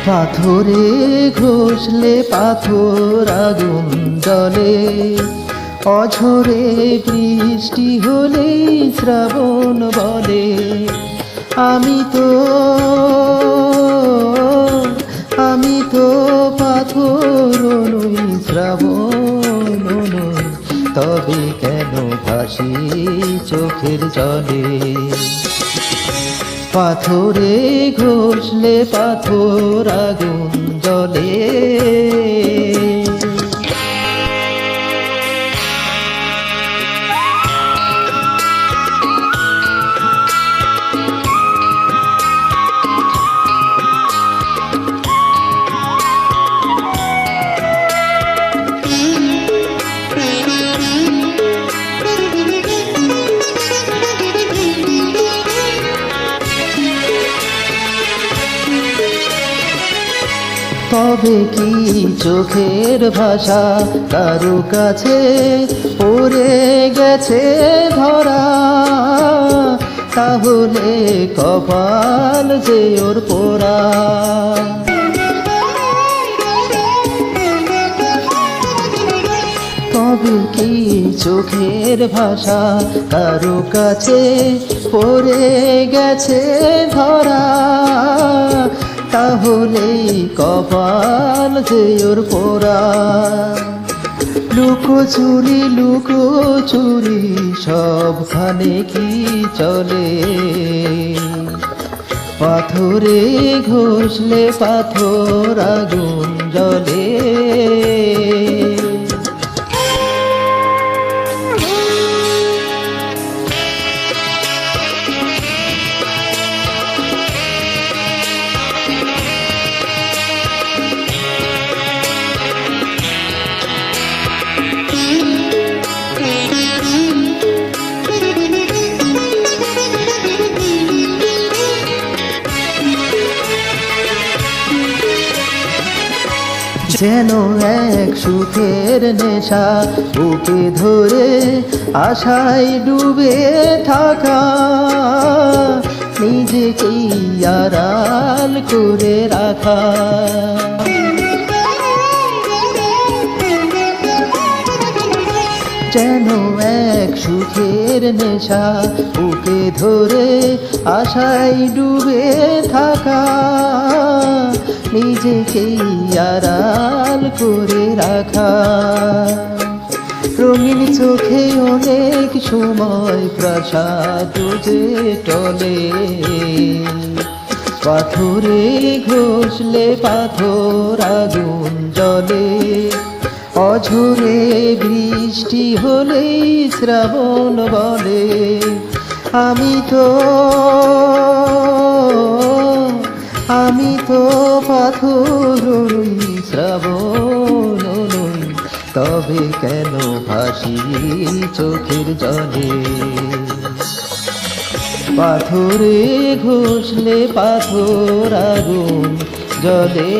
পাথরে ঘষলে পাথর আগুন জ্বলে, অঝরে বৃষ্টি হলে শ্রাবণ বলে। আমি তো পাথর নই, শ্রাবণ নই, তবে কেন ভাসি চোখের জলে। পাথরে ঘষলে পাথর আগুন জ্বলে। তবে কি চোখের ভাষা কারো কাছে পড়ে গেছে ধরা, তাহলে কপাল যে ওর পোড়া। তবে কি চোখের ভাষা কারো কাছে পড়ে গেছে ধরা, তাহলে কপাল যে ওর পোড়া। লুকোচুরি লুকোচুরি সবখানে কি চলে, পাথরে ঘষলে পাথর আগুন জ্বলে। যেন এক সুখের নেশা বুকে ধরে আশায় ডুবে থাকা, নিজেকেই আড়াল করে রাখা। যেন এক সুখের নেশা বুকে ধরে আশায় ডুবে থাকা, নিজেকেই আড়াল করে রাখা। রঙিন চোখে অনেক সময় প্রাসাদ যে টলে, পাথরে ঘষলে পাথর আগুন জ্বলে। অঝরে বৃষ্টি হলেই শ্রাবণ বলে। আমি তো পাথর নই, শ্রাবণ নই, তবে কেন ভাসি চোখের জলে। পাথরে ঘষলে পাথর আগুন জ্বলে।